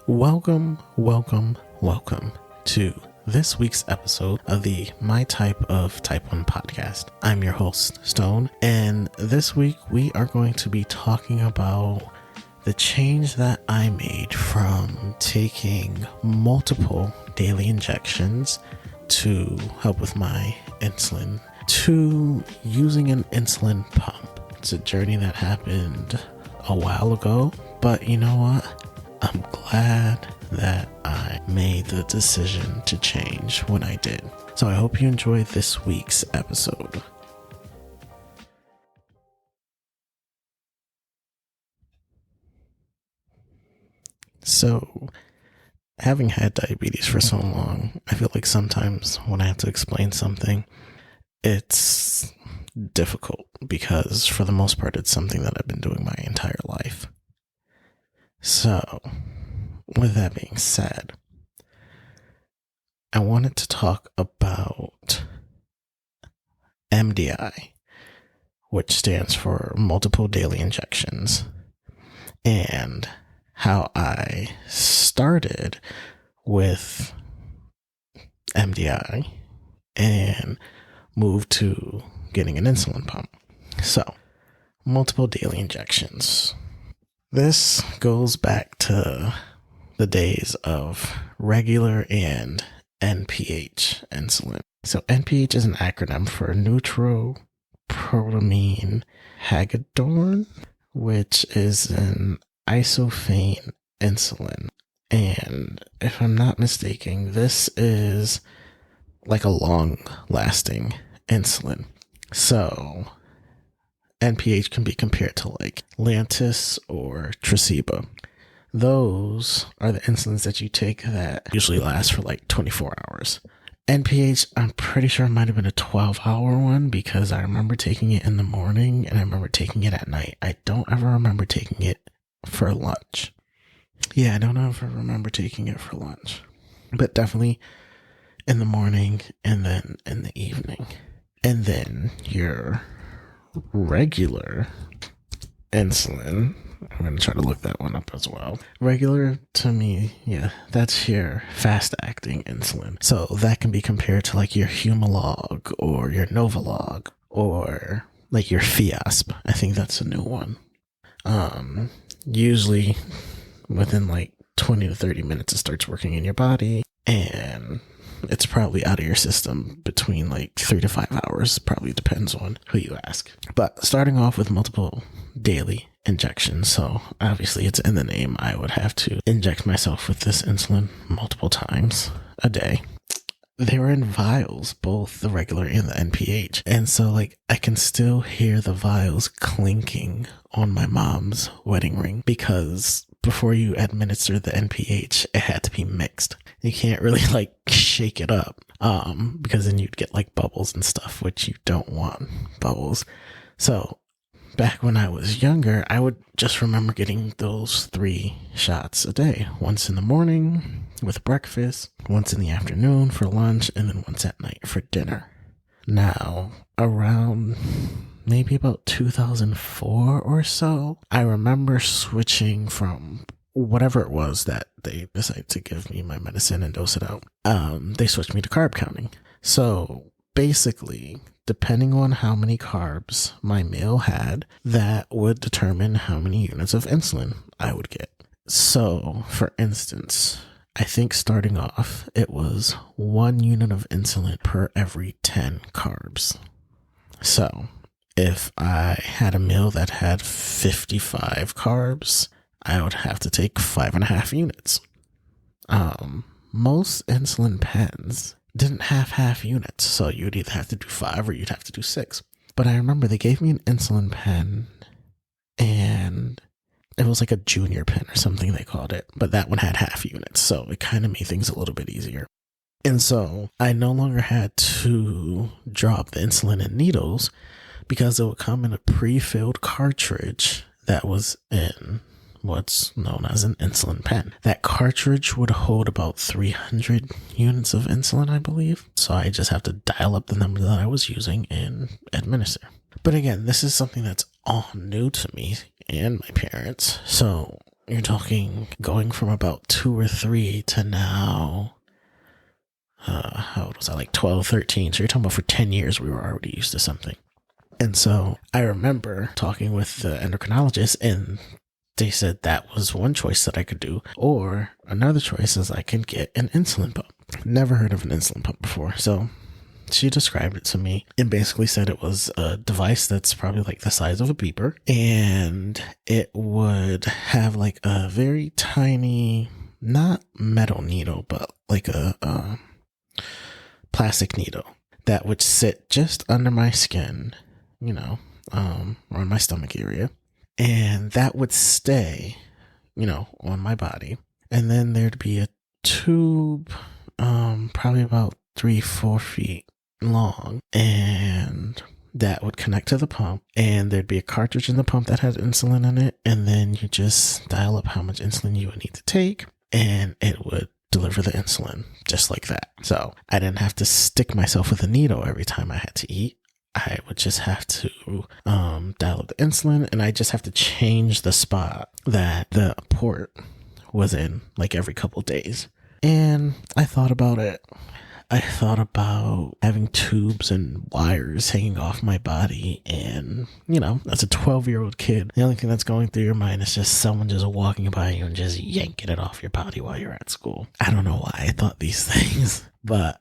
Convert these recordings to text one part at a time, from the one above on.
Welcome to this week's episode of the My Type of Type 1 podcast. I'm your host, Stone, and this week we are going to be talking about the change that I made from taking multiple daily injections to help with my insulin to using an insulin pump. It's a journey that happened a while ago, but you know what? I'm glad that I made the decision to change when I did. So I hope you enjoyed this week's episode. So, having had diabetes for so long, I feel like sometimes when I have to explain something, it's difficult because for the most part, it's something that I've been doing my entire life. So, with that being said, I wanted to talk about MDI, which stands for multiple daily injections, and how I started with MDI and moved to getting an insulin pump. So, multiple daily injections. This goes back to the days of regular and NPH insulin. So NPH is an acronym for neutroprotamine hagedorn, which is an isophane insulin. And if I'm not mistaken, this is like a long-lasting insulin. So NPH can be compared to like Lantus or Tresiba. Those are the insulins that you take that usually last for like 24 hours. NPH, I'm pretty sure it might have been a 12-hour one because I remember taking it in the morning and I remember taking it at night. I don't ever remember taking it for lunch. Yeah, I don't ever remember taking it for lunch. But definitely in the morning and then in the evening. And then your regular insulin, I'm going to try to look that one up as well. Regular, to me, yeah, that's your fast-acting insulin. So that can be compared to like your Humalog or your Novolog or like your Fiasp. I think that's a new one. Usually within like 20 to 30 minutes it starts working in your body, and it's probably out of your system between like 3 to 5 hours. Probably depends on who you ask. But starting off with multiple daily injections. So obviously it's in the name. I would have to inject myself with this insulin multiple times a day. They were in vials, both the regular and the NPH. And so like I can still hear the vials clinking on my mom's wedding ring because before you administer the NPH, it had to be mixed. You can't really like shake it up, because then you'd get like bubbles and stuff, which you don't want bubbles. So back when I was younger, I would just remember getting those 3 shots a day. Once in the morning with breakfast, once in the afternoon for lunch, and then once at night for dinner. Now, around maybe about 2004 or so, I remember switching from whatever it was that they decided to give me my medicine and dose it out. They switched me to carb counting. So basically, depending on how many carbs my meal had, that would determine how many units of insulin I would get. So for instance, I think starting off, it was 1 unit of insulin per every 10 carbs. So if I had a meal that had 55 carbs, I would have to take 5.5 units. Most insulin pens didn't have half units, so you'd either have to do 5 or you'd have to do 6. But I remember they gave me an insulin pen, and it was like a junior pen or something they called it, but that one had half units, so it kind of made things a little bit easier. And so I no longer had to drop the insulin in needles because it would come in a pre-filled cartridge that was in what's known as an insulin pen. That cartridge would hold about 300 units of insulin, I believe. So I just have to dial up the number that I was using and administer. But again, this is something that's all new to me and my parents. So you're talking going from about 2 or 3 to now, how old was I? Like 12, 13. So you're talking about for 10 years, we were already used to something. And so I remember talking with the endocrinologist, and they said that was one choice that I could do. Or another choice is I can get an insulin pump. Never heard of an insulin pump before. So she described it to me and basically said it was a device that's probably like the size of a beeper. And it would have like a very tiny, not metal needle, but like a plastic needle that would sit just under my skin, or on my stomach area. And that would stay, on my body. And then there'd be a tube, probably about 3-4 feet long, and that would connect to the pump, and there'd be a cartridge in the pump that had insulin in it, and then you just dial up how much insulin you would need to take, and it would deliver the insulin just like that. So I didn't have to stick myself with a needle every time I had to eat. I would just have to dial up the insulin, and I just have to change the spot that the port was in like every couple days. And I thought about it. I thought about having tubes and wires hanging off my body. And, as a 12-year-old kid, the only thing that's going through your mind is just someone just walking by you and just yanking it off your body while you're at school. I don't know why I thought these things, but,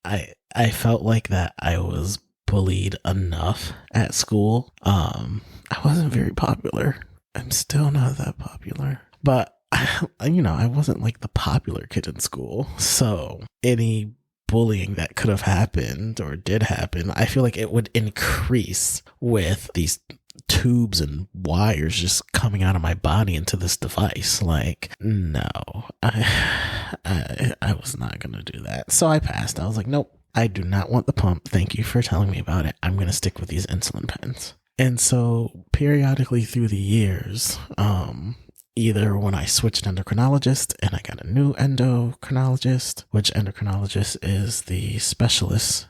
I felt like that I was bullied enough at school. I wasn't very popular. I'm still not that popular, but I wasn't like the popular kid in school. So any bullying that could have happened or did happen, I feel like it would increase with these tubes and wires just coming out of my body into this device. Like, no, I was not going to do that. So I passed. I was like, nope, I do not want the pump. Thank you for telling me about it. I'm going to stick with these insulin pens. And so periodically through the years, either when I switched endocrinologist and I got a new endocrinologist, which endocrinologist is the specialist,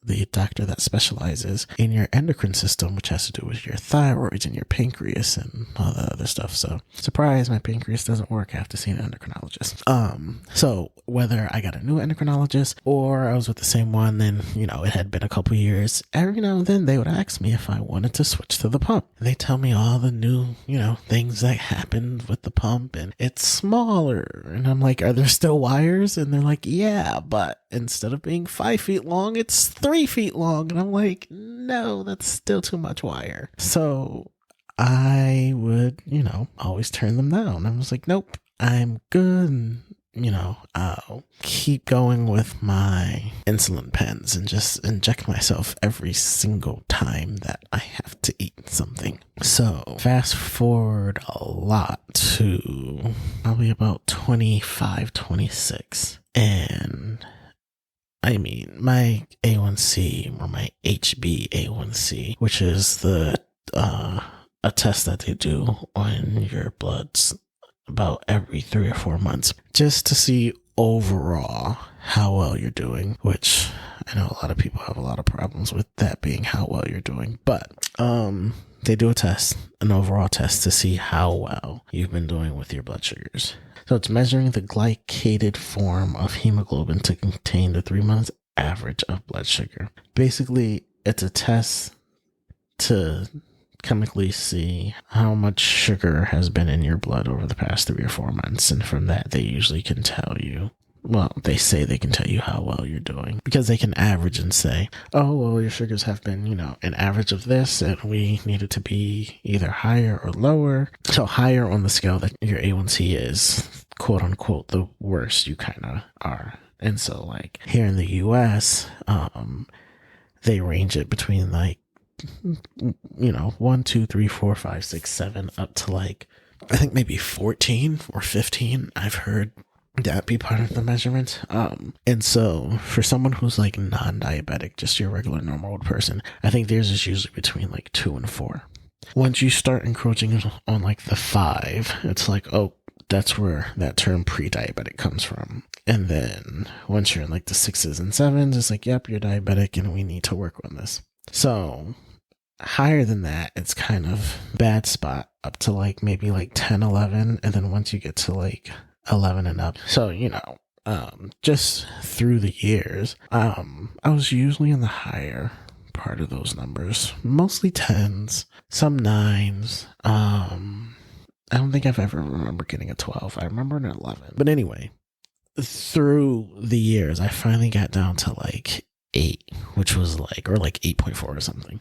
the doctor that specializes in your endocrine system, which has to do with your thyroid and your pancreas and all the other stuff. So, surprise, my pancreas doesn't work. I have to see an endocrinologist. So whether I got a new endocrinologist or I was with the same one, then, it had been a couple years, every now and then they would ask me if I wanted to switch to the pump. They tell me all the new, things that happened with the pump, and it's smaller. And I'm like, are there still wires? And they're like, yeah, but instead of being 5 feet long, it's 3 feet long. And I'm like, no, that's still too much wire. So I would, always turn them down. I was like, nope, I'm good. And, I'll keep going with my insulin pens and just inject myself every single time that I have to eat something. So fast forward a lot to probably about 25, 26. And I mean, my A1C or my HbA1c, which is a test that they do on your bloods about every 3 or 4 months, just to see overall how well you're doing, which I know a lot of people have a lot of problems with that being how well you're doing. But they do a test, an overall test to see how well you've been doing with your blood sugars. So it's measuring the glycated form of hemoglobin to contain the 3 months average of blood sugar. Basically, it's a test to chemically see how much sugar has been in your blood over the past 3 or 4 months. And from that, they usually can tell you, they say they can tell you how well you're doing, because they can average and say, oh, well, your sugars have been, an average of this, and we need it to be either higher or lower. So higher on the scale that your A1C is, quote unquote, the worse you kind of are. And so like here in the US, they range it between like, 1, 2, 3, 4, 5, 6, 7, up to like, I think maybe 14 or 15. I've heard that be part of the measurement. And so for someone who's like non-diabetic, just your regular normal person, I think theirs is usually between like 2 and 4. Once you start encroaching on like the 5, it's like, oh, that's where that term pre-diabetic comes from. And then once you're in like the 6s and 7s, it's like, yep, you're diabetic and we need to work on this. So higher than that, it's kind of bad spot up to like maybe like 10, 11. And then once you get to like 11 and up. So, just through the years, I was usually in the higher part of those numbers, mostly 10s, some 9s. I don't think I've ever remember getting a 12. I remember an 11. But anyway, through the years, I finally got down to like 8, which was like, or like 8.4 or something.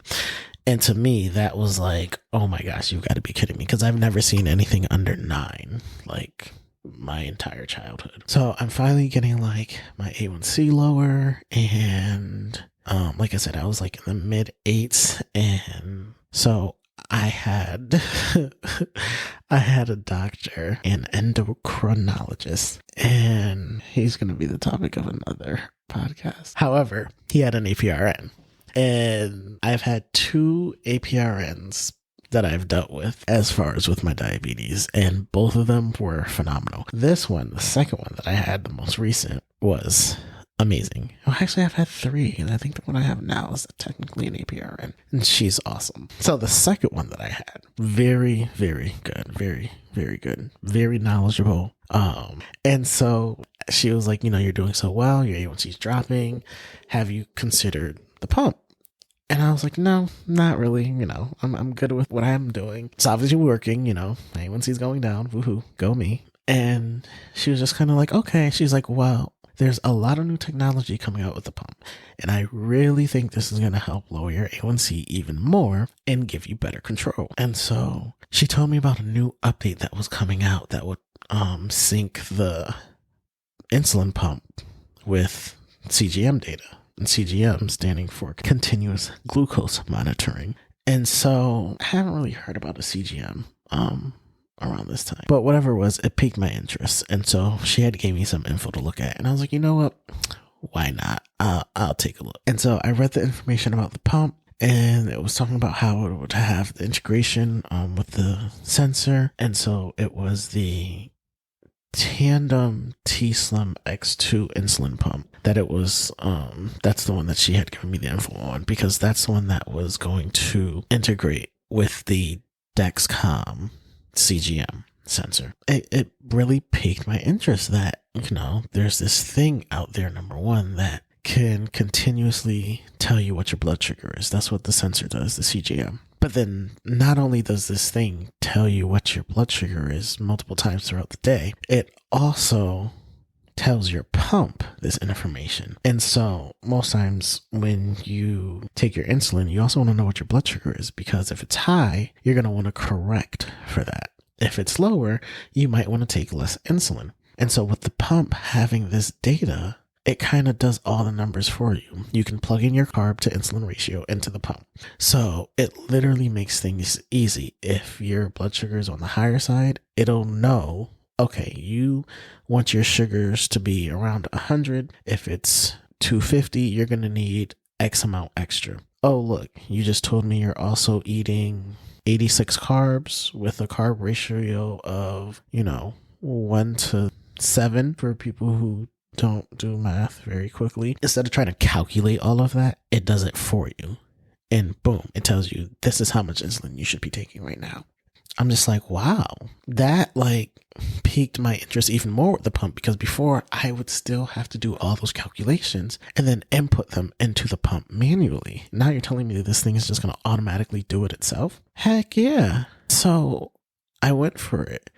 And to me, that was like, oh my gosh, you've got to be kidding me. Because I've never seen anything under 9, like my entire childhood. So I'm finally getting like my A1C lower. And like I said, I was like in the mid 8s. And so I had a doctor, an endocrinologist, and he's going to be the topic of another podcast. However, he had an APRN, and I've had 2 APRNs that I've dealt with as far as with my diabetes, and both of them were phenomenal. This one, the second one that I had, the most recent, was amazing. Well, actually, I've had 3, and I think the one I have now is technically an APRN, and she's awesome. So the second one that I had, very, very good, very, very good, very knowledgeable. And so she was like, you're doing so well, your A1C's dropping. Have you considered the pump? And I was like, no, not really. I'm good with what I'm doing. It's obviously working. My A1C's going down. Woohoo, go me. And she was just kind of like, okay. She's like, well, there's a lot of new technology coming out with the pump, and I really think this is going to help lower your A1C even more and give you better control. And so she told me about a new update that was coming out that would sync the insulin pump with CGM data, and CGM standing for continuous glucose monitoring. And so I haven't really heard about a CGM around this time, but whatever it was, it piqued my interest. And so she had gave me some info to look at, and I was like, you know what, why not? I'll take a look. And so I read the information about the pump, and it was talking about how it would have the integration with the sensor. And so it was the Tandem T-Slim X2 insulin pump that it was. That's the one that she had given me the info on, because that's the one that was going to integrate with the Dexcom CGM sensor. It really piqued my interest that, there's this thing out there, number one, that can continuously tell you what your blood sugar is. That's what the sensor does, the CGM. But then not only does this thing tell you what your blood sugar is multiple times throughout the day, it also tells your pump this information. And so most times when you take your insulin, you also want to know what your blood sugar is, because if it's high, you're going to want to correct for that. If it's lower, you might want to take less insulin. And so with the pump having this data, it kind of does all the numbers for you. You can plug in your carb to insulin ratio into the pump. So it literally makes things easy. If your blood sugar is on the higher side, it'll know, okay, you want your sugars to be around 100. If it's 250, you're going to need X amount extra. Oh, look, you just told me you're also eating 86 carbs with a carb ratio of, 1 to 7 for people who don't do math very quickly. Instead of trying to calculate all of that, it does it for you. And boom, it tells you this is how much insulin you should be taking right now. I'm just like, wow, that piqued my interest even more with the pump, because before I would still have to do all those calculations and then input them into the pump manually. Now you're telling me that this thing is just going to automatically do it itself? Heck yeah. So I went for it.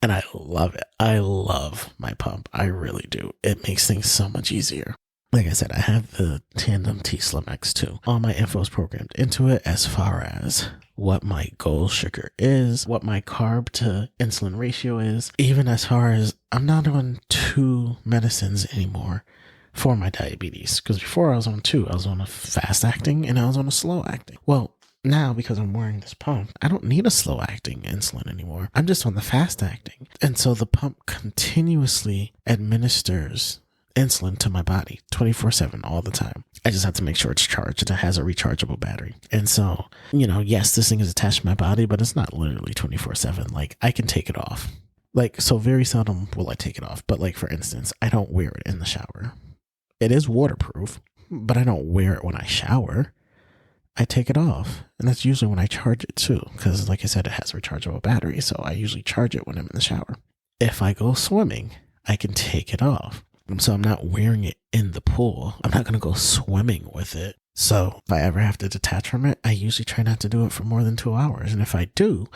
And I love it. I love my pump. I really do. It makes things so much easier. Like I said, I have the Tandem T-Slim X2. All my info is programmed into it as far as what my goal sugar is, what my carb to insulin ratio is, even as far as I'm not on 2 medicines anymore for my diabetes. Because before I was on 2, I was on a fast acting and I was on a slow acting. Well, now, because I'm wearing this pump, I don't need a slow acting insulin anymore. I'm just on the fast acting. And so the pump continuously administers insulin to my body 24/7 all the time. I just have to make sure it's charged and it has a rechargeable battery. And so, yes, this thing is attached to my body, but it's not literally 24/7. I can take it off. So very seldom will I take it off. But for instance, I don't wear it in the shower. It is waterproof, but I don't wear it when I shower. I take it off. And that's usually when I charge it too. Because like I said, it has a rechargeable battery. So I usually charge it when I'm in the shower. If I go swimming, I can take it off. So I'm not wearing it in the pool. I'm not going to go swimming with it. So if I ever have to detach from it, I usually try not to do it for more than 2 hours. And if I do,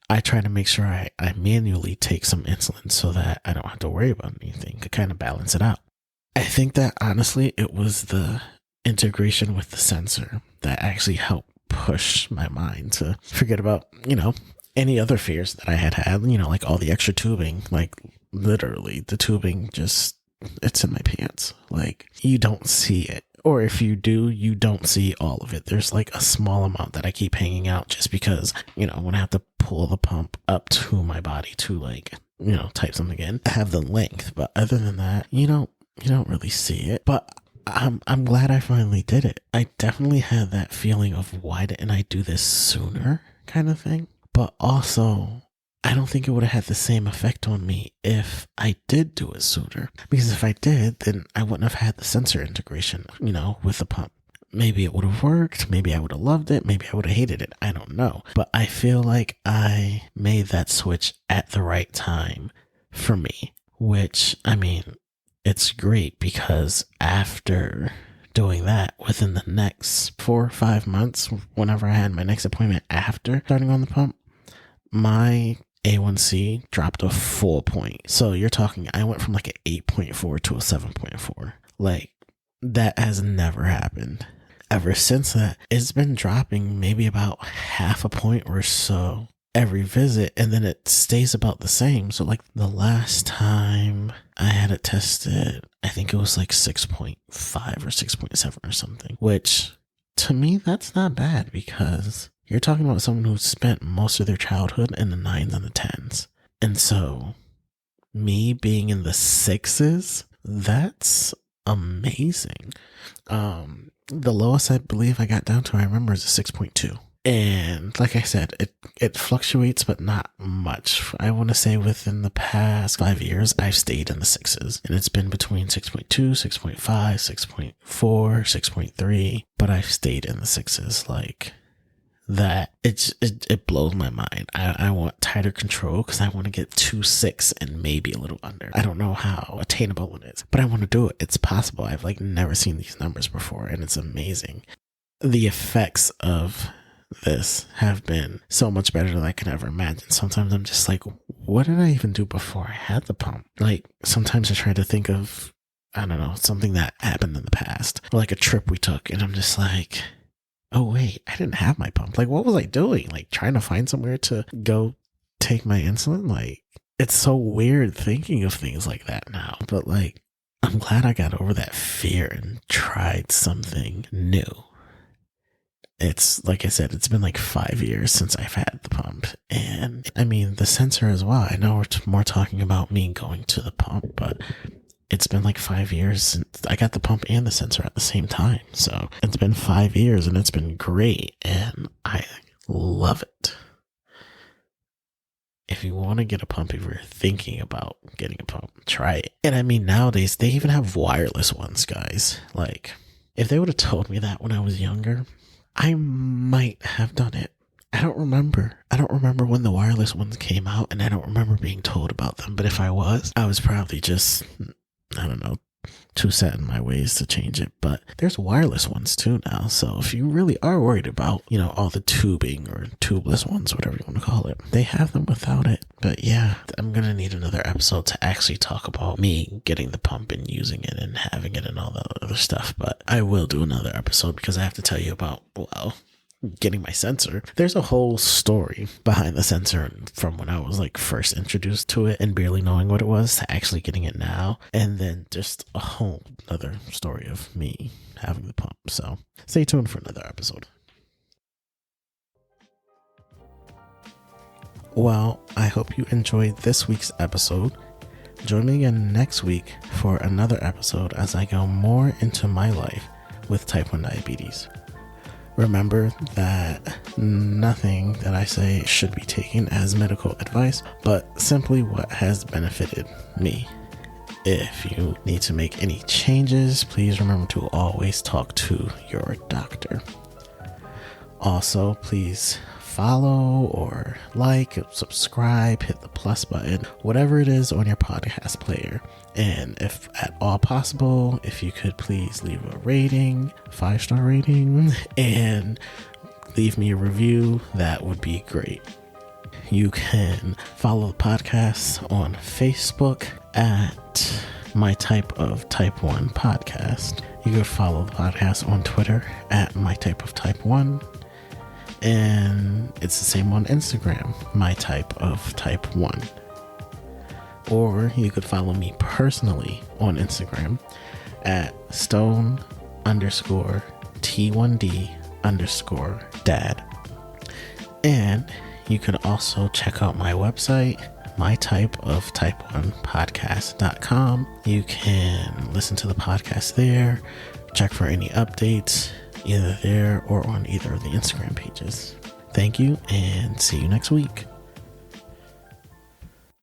I try to make sure I manually take some insulin so that I don't have to worry about anything to kind of balance it out. I think that honestly, it was the integration with the sensor that actually helped push my mind to forget about, any other fears that I had, like all the extra tubing, like literally the tubing it's in my pants. Like you don't see it. Or if you do, you don't see all of it. There's like a small amount that I keep hanging out just because, when I have to pull the pump up to my body to type something in, I have the length. But other than that, you don't really see it. But I'm glad I finally did it. I definitely had that feeling of why didn't I do this sooner kind of thing. But also, I don't think it would have had the same effect on me if I did do it sooner. Because if I did, then I wouldn't have had the sensor integration, with the pump. Maybe it would have worked. Maybe I would have loved it. Maybe I would have hated it. I don't know. But I feel like I made that switch at the right time for me, which, it's great because after doing that, within the next 4 or 5 months, whenever I had my next appointment after starting on the pump, my A1C dropped a full point. So you're talking, I went from like an 8.4 to a 7.4. Like that has never happened. Ever since that, it's been dropping maybe about half a point or so every visit, and then it stays about the same. So like the last time I had it tested, I think it was like 6.5 or 6.7 or something, which to me, that's not bad because you're talking about someone who spent most of their childhood in the 9s and the 10s. And so me being in the 6s, that's amazing. The lowest I believe I got down to, I remember, is a 6.2. And like I said, it fluctuates, but not much. I want to say within the past 5 years, I've stayed in the 6s. And it's been between 6.2, 6.5, 6.4, 6.3. But I've stayed in the 6s. Like that, it blows my mind. I want tighter control because I want to get to 6 and maybe a little under. I don't know how attainable it is, but I want to do it. It's possible. I've never seen these numbers before, and it's amazing. The effects of this have been so much better than I could ever imagine. Sometimes I'm just like, what did I even do before I had the pump? Like sometimes I try to think of, I don't know, something that happened in the past, or like a trip we took, and I'm just like, oh wait, I didn't have my pump. Like what was I doing? Like trying to find somewhere to go take my insulin? Like it's so weird thinking of things like that now. But like I'm glad I got over that fear and tried something new. It's like I said, it's been like 5 years since I've had the pump. And the sensor as well. I know we're more talking about me going to the pump, but it's been like 5 years since I got the pump and the sensor at the same time. So it's been 5 years and it's been great. And I love it. If you want to get a pump, if you're thinking about getting a pump, try it. And nowadays they even have wireless ones, guys. Like if they would have told me that when I was younger, I might have done it. I don't remember when the wireless ones came out, and I don't remember being told about them. But if I was probably just, I don't know, too set in my ways to change it. But there's wireless ones too now. So if you really are worried about, all the tubing or tubeless ones, whatever you want to call it, they have them without it. But yeah, I'm going to need another episode to actually talk about me getting the pump and using it and having it and all that other stuff. But I will do another episode because I have to tell you about, getting my sensor. There's a whole story behind the sensor from when I was first introduced to it and barely knowing what it was to actually getting it now. And then just a whole other story of me having the pump. So stay tuned for another episode. Well, I hope you enjoyed this week's episode. Join me again next week for another episode as I go more into my life with type 1 diabetes. Remember that nothing that I say should be taken as medical advice, but simply what has benefited me. If you need to make any changes, please remember to always talk to your doctor. Also, please follow or like, subscribe, hit the plus button, whatever it is on your podcast player. And if at all possible, if you could please leave a rating, 5-star rating, and leave me a review, that would be great. You can follow the podcast on Facebook at My Type of Type 1 Podcast. You can follow the podcast on Twitter at My Type of Type 1. And it's the same on Instagram, My Type of Type 1. Or you could follow me personally on Instagram at stone_T1D_dad. And you could also check out my website, mytypeoftype1podcast.com. You can listen to the podcast there, check for any updates, either there or on either of the Instagram pages. Thank you, and see you next week.